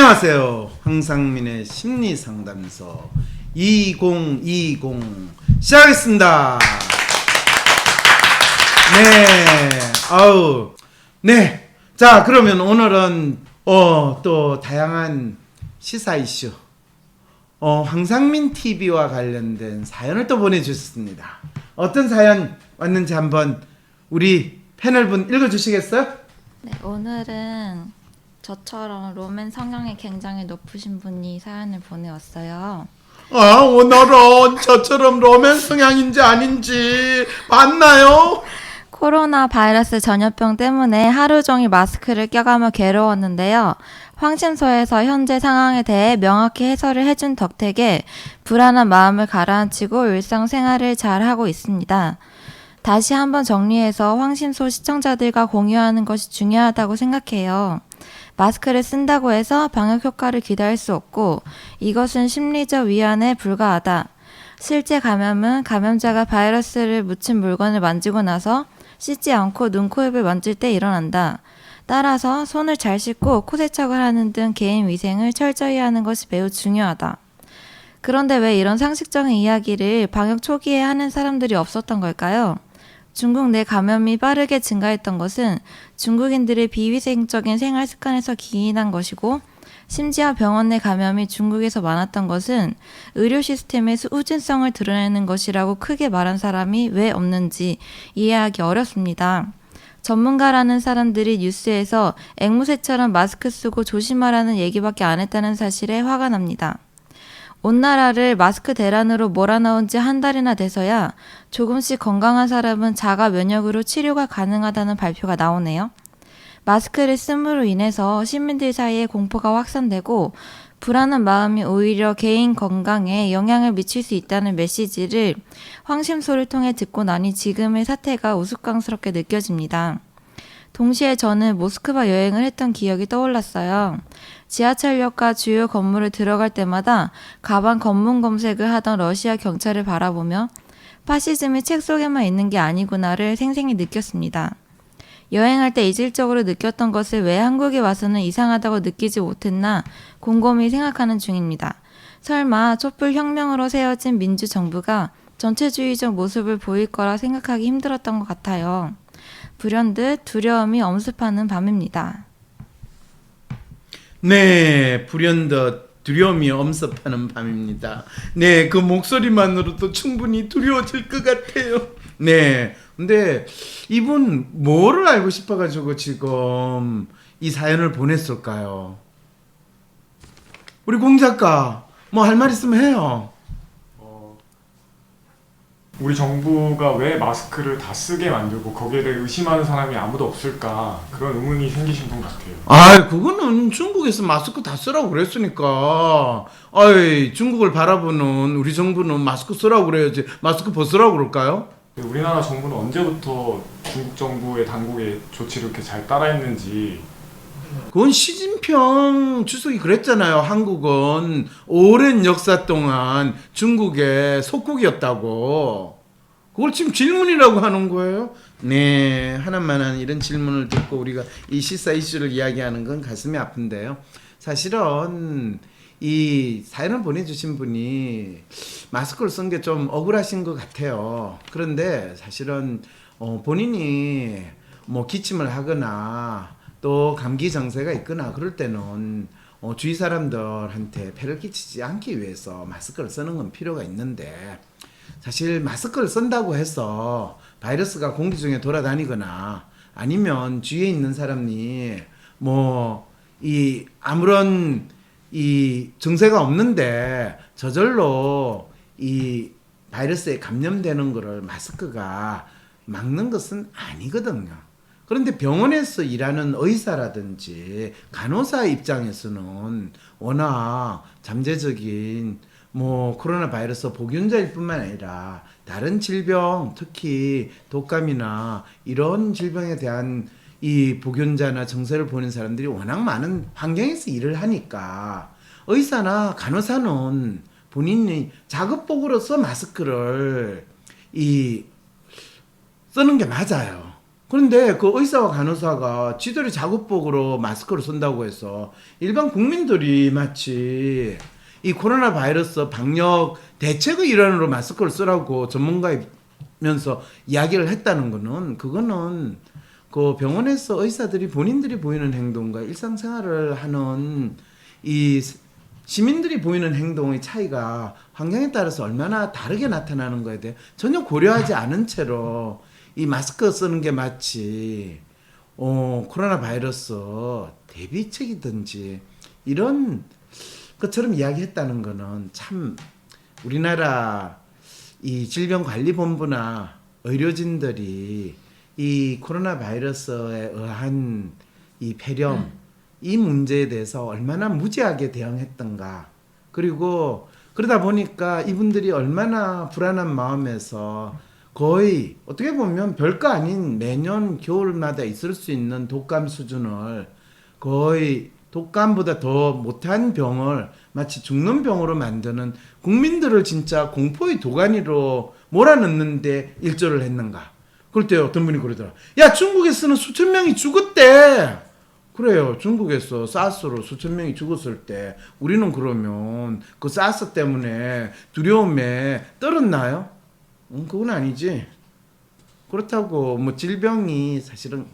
안녕하세요. 황상민의 심리상담소 2020 시작하겠습니다. 네. 자, 그러면 오늘은 또 다양한 시사 이슈 황상민 TV와 관련된 사연을 또 보내주셨습니다. 어떤 사연 왔는지 한번 우리 패널분 읽어주시겠어요? 네, 오늘은 저처럼 로맨 성향이 굉장히 높으신 분이 사연을 보내왔어요. 오늘은 저처럼 로맨 성향인지 아닌지 맞나요? 코로나 바이러스 전염병 때문에 하루 종일 마스크를 껴가며 괴로웠는데요. 황심소에서 현재 상황에 대해 명확히 해설을 해준 덕택에 불안한 마음을 가라앉히고 일상생활을 잘하고 있습니다. 다시 한번 정리해서 황심소 시청자들과 공유하는 것이 중요하다고 생각해요. 마스크를 쓴다고 해서 방역 효과를 기대할 수 없고 이것은 심리적 위안에 불과하다. 실제 감염은 감염자가 바이러스를 묻힌 물건을 만지고 나서 씻지 않고 눈, 코, 입을 만질 때 일어난다. 따라서 손을 잘 씻고 코 세척을 하는 등 개인 위생을 철저히 하는 것이 매우 중요하다. 그런데 왜 이런 상식적인 이야기를 방역 초기에 하는 사람들이 없었던 걸까요? 중국 내 감염이 빠르게 증가했던 것은 중국인들의 비위생적인 생활 습관에서 기인한 것이고, 심지어 병원 내 감염이 중국에서 많았던 것은 의료 시스템의 후진성을 드러내는 것이라고 크게 말한 사람이 왜 없는지 이해하기 어렵습니다. 전문가라는 사람들이 뉴스에서 앵무새처럼 마스크 쓰고 조심하라는 얘기밖에 안 했다는 사실에 화가 납니다. 온 나라를 마스크 대란으로 몰아넣은 지 한 달이나 돼서야 조금씩 건강한 사람은 자가 면역으로 치료가 가능하다는 발표가 나오네요. 마스크를 씀으로 인해서 시민들 사이에 공포가 확산되고 불안한 마음이 오히려 개인 건강에 영향을 미칠 수 있다는 메시지를 황심소를 통해 듣고 나니 지금의 사태가 우스꽝스럽게 느껴집니다. 동시에 저는 모스크바 여행을 했던 기억이 떠올랐어요. 지하철역과 주요 건물을 들어갈 때마다 가방 검문 검색을 하던 러시아 경찰을 바라보며 파시즘이 책 속에만 있는 게 아니구나를 생생히 느꼈습니다. 여행할 때 이질적으로 느꼈던 것을 왜 한국에 와서는 이상하다고 느끼지 못했나 곰곰이 생각하는 중입니다. 설마 촛불혁명으로 세워진 민주정부가 전체주의적 모습을 보일 거라 생각하기 힘들었던 것 같아요. 불현듯 두려움이 엄습하는 밤입니다. 네, 불현듯 두려움이 엄습하는 밤입니다. 네, 그 목소리만으로도 충분히 두려워질 것 같아요. 네, 근데 이분 뭐를 알고 싶어가지고 지금 이 사연을 보냈을까요? 우리 공작가 뭐 할 말 있으면 해요. 우리 정부가 왜 마스크를 다 쓰게 만들고 거기에 대해 의심하는 사람이 아무도 없을까, 그런 의문이 생기신 분 같아요. 그거는 중국에서 마스크 다 쓰라고 그랬으니까. 중국을 바라보는 우리 정부는 마스크 쓰라고 그래야지 마스크 벗으라고 그럴까요? 우리나라 정부는 언제부터 중국 정부의 당국의 조치를 이렇게 잘 따라했는지. 그건 시진핑 주석이 그랬잖아요. 한국은 오랜 역사 동안 중국의 속국이었다고. 그걸 지금 질문이라고 하는 거예요? 네, 하나만한 이런 질문을 듣고 우리가 이 시사 이슈를 이야기하는 건 가슴이 아픈데요. 사실은 이 사연을 보내주신 분이 마스크를 쓴 게 좀 억울하신 것 같아요. 그런데 사실은 본인이 뭐 기침을 하거나 또 감기 증세가 있거나 그럴 때는 주위 사람들한테 폐를 끼치지 않기 위해서 마스크를 쓰는 건 필요가 있는데, 사실 마스크를 쓴다고 해서 바이러스가 공기 중에 돌아다니거나 아니면 주위에 있는 사람이 아무런 증세가 없는데 저절로 이 바이러스에 감염되는 거를 마스크가 막는 것은 아니거든요. 그런데 병원에서 일하는 의사라든지 간호사 입장에서는 워낙 잠재적인 코로나 바이러스 보균자일 뿐만 아니라 다른 질병, 특히 독감이나 이런 질병에 대한 이 보균자나 증세를 보이는 사람들이 워낙 많은 환경에서 일을 하니까 의사나 간호사는 본인이 작업복으로서 마스크를 쓰는 게 맞아요. 그런데 그 의사와 간호사가 지들이 작업복으로 마스크를 쓴다고 해서 일반 국민들이 마치 이 코로나 바이러스 방역 대책의 일환으로 마스크를 쓰라고 전문가이면서 이야기를 했다는 거는 그거는 그 병원에서 의사들이 본인들이 보이는 행동과 일상생활을 하는 이 시민들이 보이는 행동의 차이가 환경에 따라서 얼마나 다르게 나타나는 거에 대해 전혀 고려하지 않은 채로 이 마스크 쓰는 게 마치 코로나 바이러스 대비책이든지 이런 것처럼 이야기했다는 거는 참 우리나라 이 질병관리본부나 의료진들이 이 코로나 바이러스에 의한 이 폐렴 이 문제에 대해서 얼마나 무지하게 대응했던가. 그리고 그러다 보니까 이분들이 얼마나 불안한 마음에서 거의 어떻게 보면 별거 아닌 매년 겨울마다 있을 수 있는 독감 수준을 거의 독감보다 더 못한 병을 마치 죽는 병으로 만드는 국민들을 진짜 공포의 도가니로 몰아넣는데 일조를 했는가. 그럴 때 어떤 분이 그러더라. 야, 중국에서는 수천 명이 죽었대. 그래요. 중국에서 사스로 수천 명이 죽었을 때 우리는 그러면 그 사스 때문에 두려움에 떨었나요? 그건 아니지. 그렇다고 뭐 질병이 사실은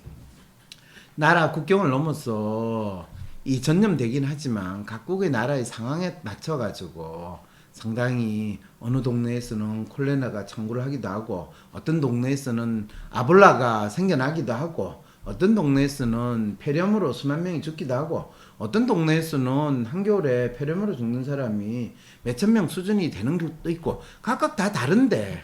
나라 국경을 넘어서 이 전염되긴 하지만 각국의 나라의 상황에 맞춰가지고 상당히 어느 동네에서는 콜레라가 창궐을 하기도 하고 어떤 동네에서는 아볼라가 생겨나기도 하고 어떤 동네에서는 폐렴으로 수만 명이 죽기도 하고 어떤 동네에서는 한겨울에 폐렴으로 죽는 사람이 몇천 명 수준이 되는 것도 있고 각각 다 다른데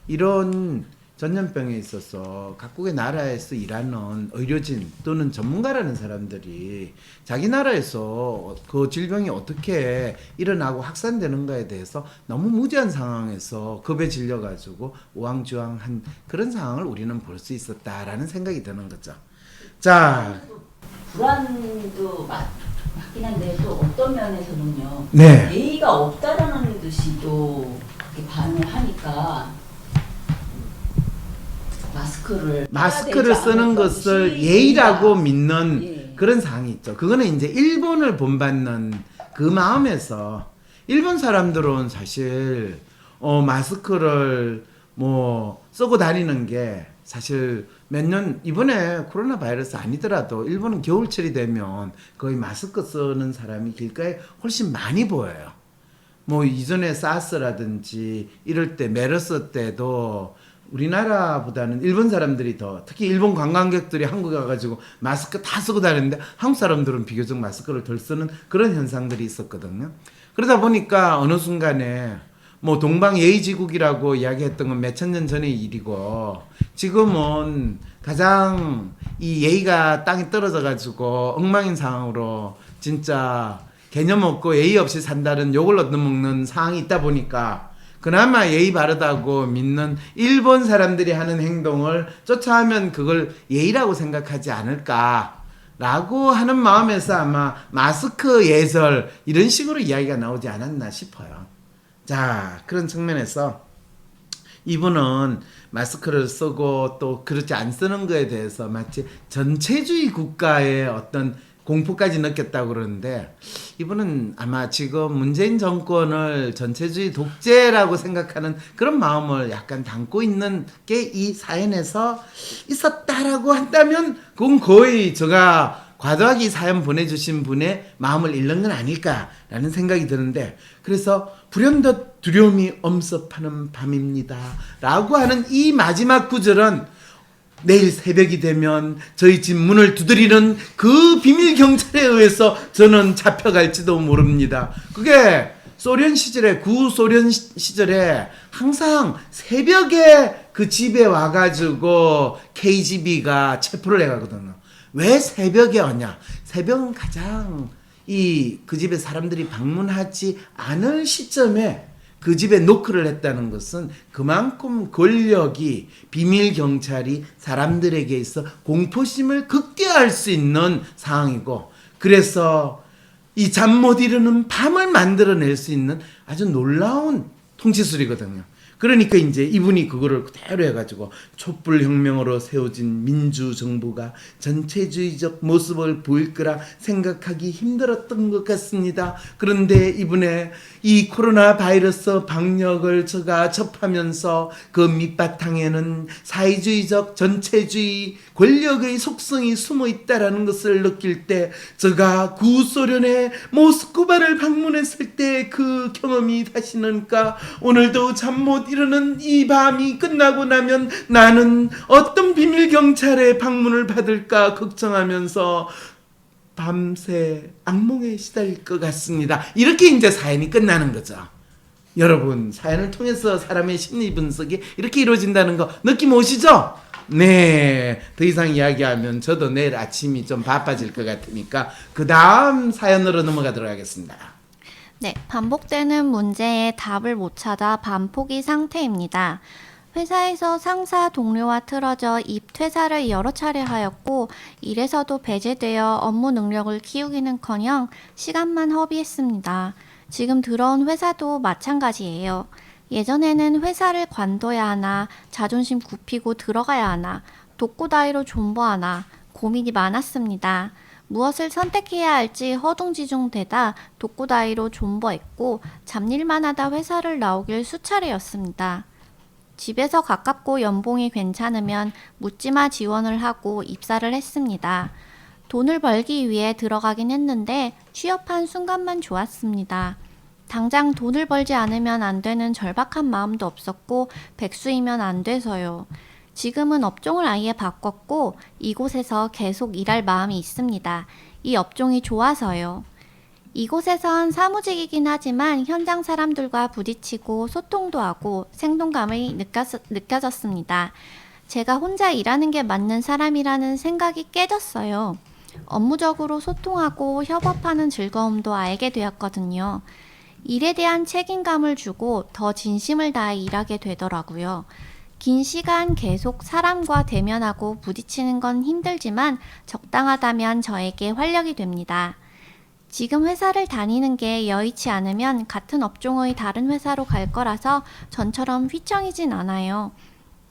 이런 전염병에 있어서 각국의 나라에서 일하는 의료진 또는 전문가라는 사람들이 자기 나라에서 그 질병이 어떻게 일어나고 확산되는가에 대해서 너무 무지한 상황에서 겁에 질려가지고 우왕좌왕한 그런 상황을 우리는 볼 수 있었다라는 생각이 드는 거죠. 자, 불안도 맞긴 한데 또 어떤 면에서는요. 네. 예의가 없다라는 듯이 또 그렇게 반응을 하니까 마스크를 쓰는 것을 예의라고 믿는 예. 그런 상황이 있죠. 그거는 이제 일본을 본받는 그 마음에서 일본 사람들은 사실 마스크를 뭐 쓰고 다니는 게 사실 몇 년 이번에 코로나 바이러스 아니더라도 일본은 겨울철이 되면 거의 마스크 쓰는 사람이 길가에 훨씬 많이 보여요. 뭐 이전에 사스라든지 이럴 때 메르스 때도 우리나라보다는 일본 사람들이 더 특히 일본 관광객들이 한국에 와가지고 마스크 다 쓰고 다니는데 한국 사람들은 비교적 마스크를 덜 쓰는 그런 현상들이 있었거든요. 그러다 보니까 어느 순간에 뭐 동방예의지국이라고 이야기했던 건 몇천 년 전의 일이고 지금은 가장 이 예의가 땅에 떨어져가지고 엉망인 상황으로 진짜 개념 없고 예의 없이 산다는 욕을 얻어먹는 상황이 있다 보니까 그나마 예의 바르다고 믿는 일본 사람들이 하는 행동을 쫓아하면 그걸 예의라고 생각하지 않을까라고 하는 마음에서 아마 마스크 예절 이런 식으로 이야기가 나오지 않았나 싶어요. 자, 그런 측면에서 이분은 마스크를 쓰고 또 그렇지 안 쓰는 거에 대해서 마치 전체주의 국가의 어떤 공포까지 느꼈다고 그러는데 이분은 아마 지금 문재인 정권을 전체주의 독재라고 생각하는 그런 마음을 약간 담고 있는 게 이 사연에서 있었다라고 한다면 그건 거의 제가 과도하게 이 사연 보내주신 분의 마음을 읽는 건 아닐까라는 생각이 드는데 그래서 불현듯 두려움이 엄습하는 밤입니다 라고 하는 이 마지막 구절은 내일 새벽이 되면 저희 집 문을 두드리는 그 비밀 경찰에 의해서 저는 잡혀갈지도 모릅니다. 그게 소련 시절에 구소련 시절에 항상 새벽에 그 집에 와가지고 KGB가 체포를 해가거든요. 왜 새벽에 오냐? 새벽은 가장 그 집에 사람들이 방문하지 않을 시점에 그 집에 노크를 했다는 것은 그만큼 권력이 비밀 경찰이 사람들에게 있어 공포심을 극대화할 수 있는 상황이고 그래서 이 잠 못 이루는 밤을 만들어낼 수 있는 아주 놀라운 통치술이거든요. 그러니까 이제 이분이 그거를 그대로 해가지고 촛불혁명으로 세워진 민주정부가 전체주의적 모습을 보일 거라 생각하기 힘들었던 것 같습니다. 그런데 이분의 이 코로나 바이러스 방역을 제가 접하면서 그 밑바탕에는 사회주의적 전체주의 권력의 속성이 숨어 있다라는 것을 느낄 때 제가 구소련의 모스크바를 방문했을 때 그 경험이 다시는가 오늘도 잠 못 이루는 이 밤이 끝나고 나면 나는 어떤 비밀 경찰의 방문을 받을까 걱정하면서 밤새 악몽에 시달릴 것 같습니다. 이렇게 이제 사연이 끝나는 거죠. 여러분, 사연을 통해서 사람의 심리 분석이 이렇게 이루어진다는 거 느낌 오시죠? 네, 더 이상 이야기하면 저도 내일 아침이 좀 바빠질 것 같으니까 그 다음 사연으로 넘어가도록 하겠습니다. 네, 반복되는 문제에 답을 못 찾아 반포기 상태입니다. 회사에서 상사 동료와 틀어져 입퇴사를 여러 차례 하였고 일에서도 배제되어 업무 능력을 키우기는커녕 시간만 허비했습니다. 지금 들어온 회사도 마찬가지예요. 예전에는 회사를 관둬야 하나, 자존심 굽히고 들어가야 하나, 독고다이로 존버하나 고민이 많았습니다. 무엇을 선택해야 할지 허둥지둥되다 독고다이로 존버했고 잡일만 하다 회사를 나오길 수차례였습니다. 집에서 가깝고 연봉이 괜찮으면 묻지마 지원을 하고 입사를 했습니다. 돈을 벌기 위해 들어가긴 했는데 취업한 순간만 좋았습니다. 당장 돈을 벌지 않으면 안 되는 절박한 마음도 없었고 백수이면 안 돼서요. 지금은 업종을 아예 바꿨고 이곳에서 계속 일할 마음이 있습니다. 이 업종이 좋아서요. 이곳에선 사무직이긴 하지만 현장 사람들과 부딪히고 소통도 하고 생동감이 느껴졌습니다. 제가 혼자 일하는 게 맞는 사람이라는 생각이 깨졌어요. 업무적으로 소통하고 협업하는 즐거움도 알게 되었거든요. 일에 대한 책임감을 주고 더 진심을 다해 일하게 되더라고요. 긴 시간 계속 사람과 대면하고 부딪히는 건 힘들지만 적당하다면 저에게 활력이 됩니다. 지금 회사를 다니는 게 여의치 않으면 같은 업종의 다른 회사로 갈 거라서 전처럼 휘청이진 않아요.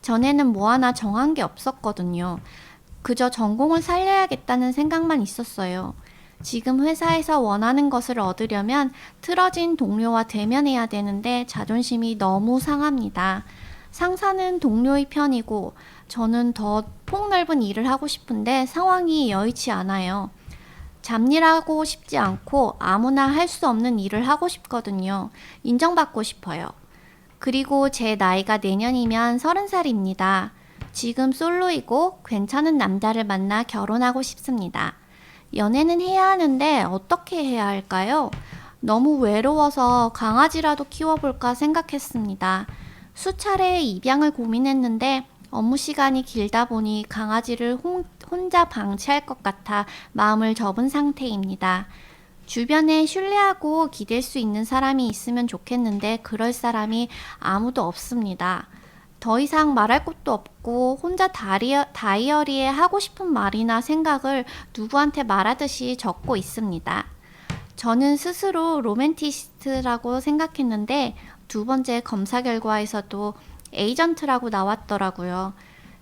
전에는 뭐 하나 정한 게 없었거든요. 그저 전공을 살려야겠다는 생각만 있었어요. 지금 회사에서 원하는 것을 얻으려면 틀어진 동료와 대면해야 되는데 자존심이 너무 상합니다. 상사는 동료의 편이고 저는 더 폭넓은 일을 하고 싶은데 상황이 여의치 않아요. 잡일하고 싶지 않고 아무나 할 수 없는 일을 하고 싶거든요. 인정받고 싶어요. 그리고 제 나이가 내년이면 30살입니다. 지금 솔로이고 괜찮은 남자를 만나 결혼하고 싶습니다. 연애는 해야 하는데 어떻게 해야 할까요? 너무 외로워서 강아지라도 키워볼까 생각했습니다. 수차례 입양을 고민했는데 업무 시간이 길다 보니 강아지를 혼자 방치할 것 같아 마음을 접은 상태입니다. 주변에 신뢰하고 기댈 수 있는 사람이 있으면 좋겠는데 그럴 사람이 아무도 없습니다. 더 이상 말할 것도 없고 혼자 다이어리에 하고 싶은 말이나 생각을 누구한테 말하듯이 적고 있습니다. 저는 스스로 로맨티스트라고 생각했는데 두 번째 검사 결과에서도 에이전트라고 나왔더라고요.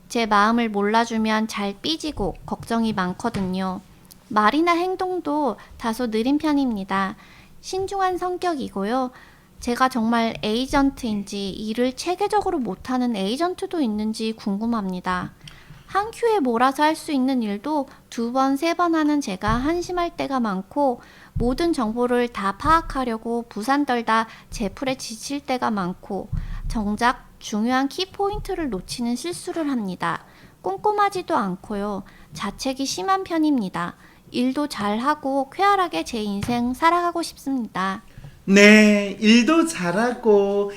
제 마음을 몰라주면 잘 삐지고 걱정이 많거든요. 말이나 행동도 다소 느린 편입니다. 신중한 성격이고요. 제가 정말 에이전트인지 일을 체계적으로 못하는 에이전트도 있는지 궁금합니다. 한 큐에 몰아서 할 수 있는 일도 2번, 3번 하는 제가 한심할 때가 많고 모든 정보를 다 파악하려고 부산 떨다 제풀에 지칠 때가 많고 정작 중요한 키포인트를 놓치는 실수를 합니다. 꼼꼼하지도 않고요. 자책이 심한 편입니다. 일도 잘하고 쾌활하게 제 인생 살아가고 싶습니다. 네, 일도 잘하고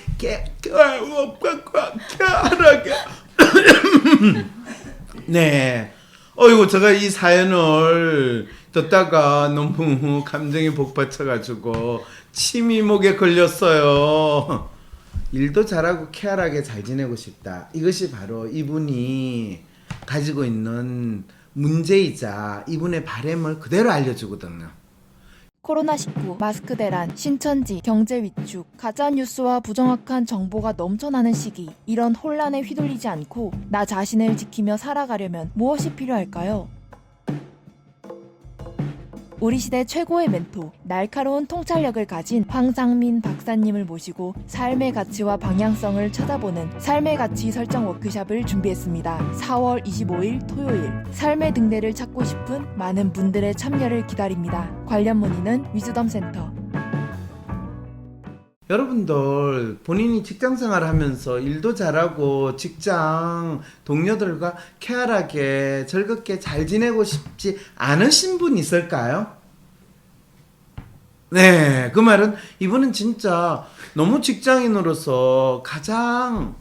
쾌활하게 네, 어이구 제가 이 사연을 듣다가 너무 감정이 복받쳐가지고 침이 목에 걸렸어요. 일도 잘하고 쾌활하게 잘 지내고 싶다. 이것이 바로 이분이 가지고 있는 문제이자 이분의 바람을 그대로 알려주거든요. 코로나19, 마스크 대란, 신천지, 경제 위축, 가짜뉴스와 부정확한 정보가 넘쳐나는 시기. 이런 혼란에 휘둘리지 않고 나 자신을 지키며 살아가려면 무엇이 필요할까요? 우리 시대 최고의 멘토, 날카로운 통찰력을 가진 황상민 박사님을 모시고 삶의 가치와 방향성을 찾아보는 삶의 가치 설정 워크숍을 준비했습니다. 4월 25일 토요일, 삶의 등대를 찾고 싶은 많은 분들의 참여를 기다립니다. 관련 문의는 위즈덤센터. 여러분들 본인이 직장 생활하면서 일도 잘하고 직장 동료들과 쾌활하게 즐겁게 잘 지내고 싶지 않으신 분 있을까요? 네, 그 말은 이분은 진짜 너무 직장인으로서 가장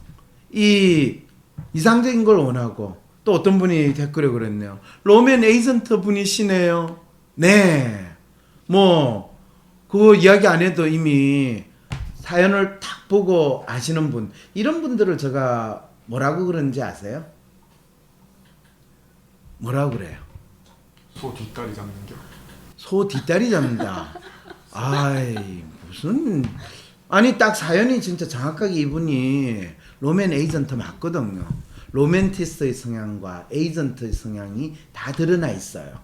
이상적인 걸 원하고, 또 어떤 분이 댓글에 그랬네요. 로맨 에이전트 분이시네요. 네, 뭐 그 이야기 안 해도 이미 사연을 딱 보고 아시는 분, 이런 분들을 제가 뭐라고 그러는지 아세요? 뭐라고 그래요? 소 뒷다리 잡는 겨. 소 뒷다리 잡는다. 아이, 무슨, 아니 딱 사연이 진짜 정확하게 이분이 로맨 에이전트 맞거든요. 로맨티스트의 성향과 에이전트의 성향이 다 드러나 있어요.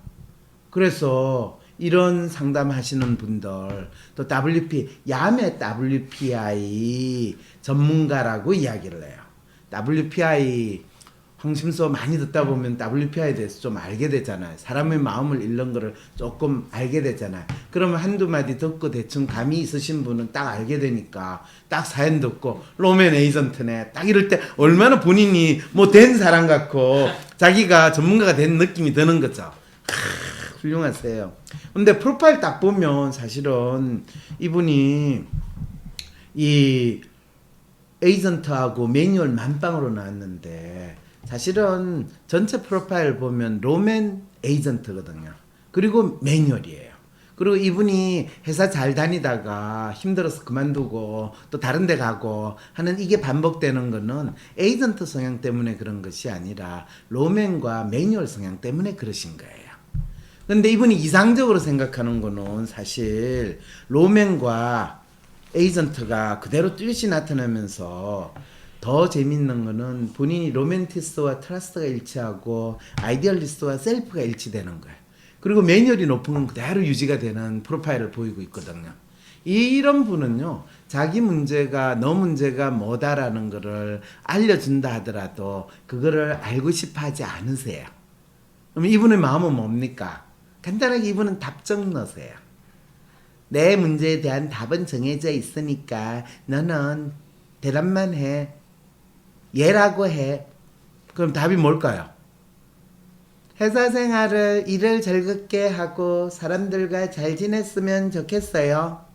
그래서 이런 상담하시는 분들, 또 야매 WPI 전문가라고 이야기를 해요. WPI 황심소 많이 듣다 보면 WPI에 대해서 좀 알게 되잖아요. 사람의 마음을 읽는 거를 조금 알게 되잖아요. 그러면 한두 마디 듣고 대충 감이 있으신 분은 딱 알게 되니까 딱 사연 듣고 로맨 에이전트네 딱 이럴 때 얼마나 본인이 뭐 된 사람 같고 자기가 전문가가 된 느낌이 드는 거죠. 훌륭하세요. 근데 프로파일 딱 보면 사실은 이분이 이 에이전트하고 매뉴얼 만빵으로 나왔는데, 사실은 전체 프로파일 보면 로맨 에이전트거든요. 그리고 매뉴얼이에요. 그리고 이분이 회사 잘 다니다가 힘들어서 그만두고 또 다른 데 가고 하는 이게 반복되는 거는 에이전트 성향 때문에 그런 것이 아니라 로맨과 매뉴얼 성향 때문에 그러신 거예요. 근데 이분이 이상적으로 생각하는 거는 사실 로맨과 에이전트가 그대로 뚜렷이 나타나면서 더 재밌는 거는 본인이 로맨티스트와 트러스트가 일치하고 아이디얼리스트와 셀프가 일치되는 거예요. 그리고 매뉴얼이 높은 건 그대로 유지가 되는 프로파일을 보이고 있거든요. 이런 분은요, 자기 문제가 너 문제가 뭐다라는 거를 알려준다 하더라도 그거를 알고 싶어 하지 않으세요. 그럼 이분의 마음은 뭡니까? 간단하게 이분은 답정너세요. 내 문제에 대한 답은 정해져 있으니까 너는 대답만 해. 예라고 해. 그럼 답이 뭘까요? 회사 생활을 일을 즐겁게 하고 사람들과 잘 지냈으면 좋겠어요.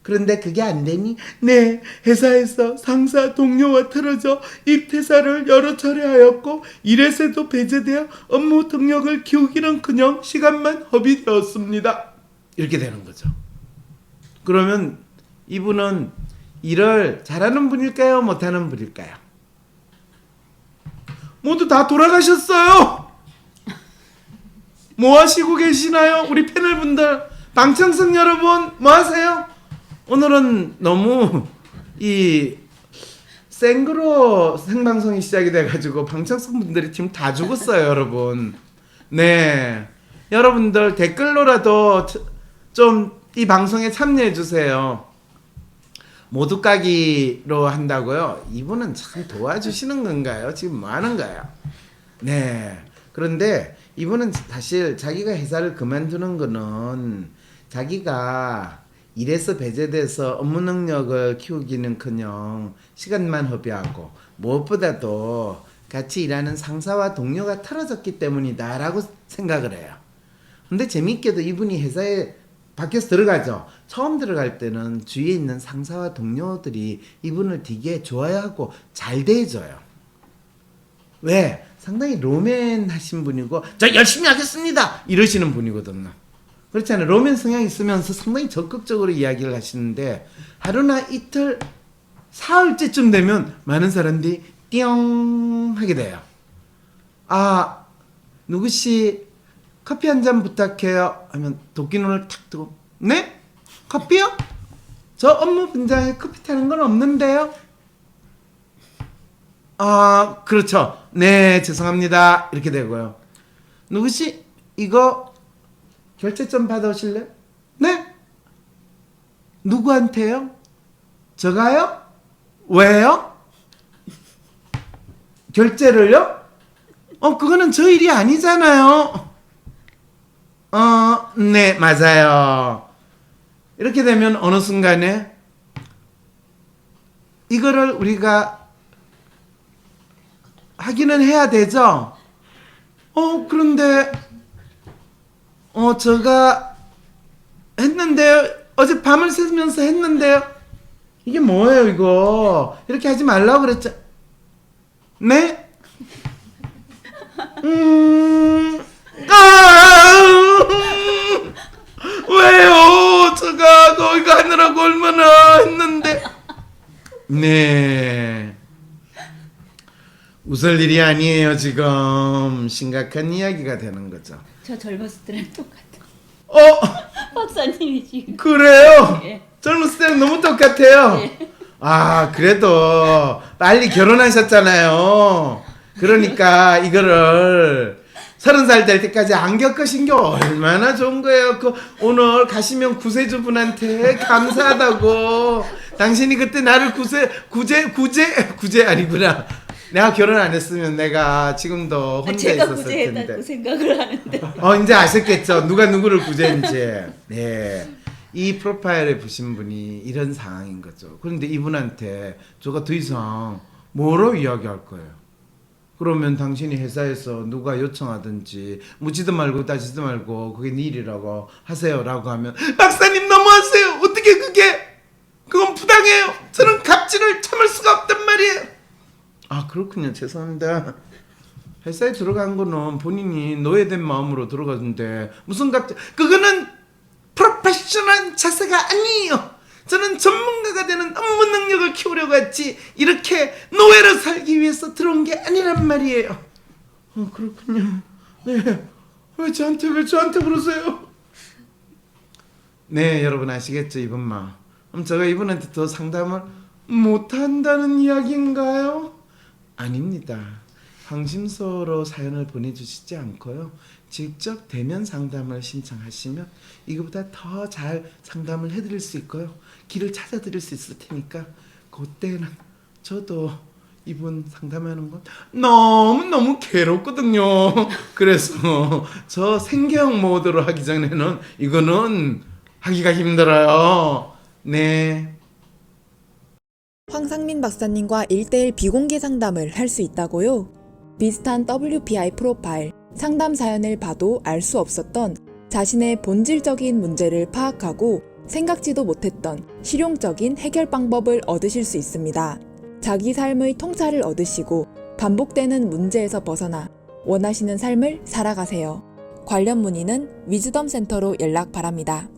그런데 그게 안 되니? 네, 회사에서 상사 동료와 틀어져 입퇴사를 여러 차례 하였고 일에서도 배제되어 업무 능력을 키우기는커녕 시간만 허비되었습니다. 이렇게 되는 거죠. 그러면 이분은 일을 잘하는 분일까요? 못하는 분일까요? 모두 다 돌아가셨어요. 뭐 하시고 계시나요? 우리 패널분들, 방청석 여러분, 뭐 하세요? 오늘은 너무 생그로 생방송이 시작이 돼가지고 방청석 분들이 지금 다 죽었어요, 여러분. 네, 여러분들 댓글로라도 좀 이 방송에 참여해 주세요. 모두 까기로 한다고요? 이분은 참 도와주시는 건가요? 지금 뭐 하는 거예요? 네, 그런데 이분은 사실 자기가 회사를 그만두는 거는 자기가 일에서 배제돼서 업무 능력을 키우기는커녕 시간만 허비하고 무엇보다도 같이 일하는 상사와 동료가 틀어졌기 때문이다 라고 생각을 해요. 근데 재밌게도 이분이 회사에 밖에서 들어가죠. 처음 들어갈 때는 주위에 있는 상사와 동료들이 이분을 되게 좋아하고 잘 대해줘요. 왜? 상당히 로맨하신 분이고 저 열심히 하겠습니다 이러시는 분이거든요. 그렇잖아요. 로맨 성향이 있으면서 상당히 적극적으로 이야기를 하시는데 하루나 이틀 사흘째쯤 되면 많은 사람들이 띵 하게 돼요. 아, 누구씨 커피 한 잔 부탁해요 하면 도끼 눈을 탁 뜨고 네? 커피요? 저 업무 분장에 커피 타는 건 없는데요. 아 그렇죠. 네 죄송합니다 이렇게 되고요. 누구시 이거 결제 좀 받아오실래요? 네? 누구한테요? 저가요? 왜요? 결제를요? 그거는 저 일이 아니잖아요. 네, 맞아요. 이렇게 되면 어느 순간에 이거를 우리가 하기는 해야 되죠? 그런데, 제가 했는데요. 어제 밤을 새면서 했는데요. 이게 뭐예요, 이거? 이렇게 하지 말라고 그랬죠? 네? 왜요? 제가 거기 가느라고 얼마나 했는데. 네. 웃을 일이 아니에요, 지금. 심각한 이야기가 되는 거죠. 저 젊었을 때랑 똑같아. 박사님이 지금. 그래요? 예. 젊었을 때는 너무 똑같아요. 예. 아, 그래도 빨리 결혼하셨잖아요. 그러니까 이거를 30살 될 때까지 안 겪으신 게 얼마나 좋은 거예요. 오늘 가시면 구세주분한테 감사하다고. 당신이 그때 나를 구제 아니구나. 내가 결혼 안 했으면 내가 지금도 혼자 제가 있었을 구제했다고 텐데. 생각을 하는데. 이제 아셨겠죠? 누가 누구를 구제했는지. 네. 이 프로파일에 보신 분이 이런 상황인 거죠. 그런데 이분한테 제가 더 이상 뭐로 이야기할 거예요? 그러면 당신이 회사에서 누가 요청하든지 묻지도 말고 따지도 말고 그게 네 일이라고 하세요라고 하면 박사님 너무하세요. 어떻게 그건 부당해요. 저는 갑질을 참을 수가 없단 말이에요. 아 그렇군요. 죄송합니다. 회사에 들어간 거는 본인이 노예된 마음으로 들어갔는데 무슨 갑질 그거는 프로페셔널한 자세가 아니에요. 저는 전문가가 되는 업무 능력을 키우려고 했지 이렇게 노예로 살기 위해서 들어온 게 아니란 말이에요. 그렇군요. 네. 왜 저한테 그러세요? 네, 여러분 아시겠죠, 이분만. 그럼 제가 이분한테 더 상담을 못한다는 이야기인가요? 아닙니다. 황심소로 사연을 보내주시지 않고요. 직접 대면 상담을 신청하시면 이거보다 더 잘 상담을 해드릴 수 있고요. 길을 찾아드릴 수 있을 테니까 그때는 저도 이분 상담하는 건 너무너무 괴롭거든요. 그래서 저 생계형 모드로 하기 전에는 이거는 하기가 힘들어요. 네. 황상민 박사님과 1대1 비공개 상담을 할 수 있다고요? 비슷한 WPI 프로파일, 상담 사연을 봐도 알 수 없었던 자신의 본질적인 문제를 파악하고 생각지도 못했던 실용적인 해결 방법을 얻으실 수 있습니다. 자기 삶의 통찰을 얻으시고 반복되는 문제에서 벗어나 원하시는 삶을 살아가세요. 관련 문의는 위즈덤 센터로 연락 바랍니다.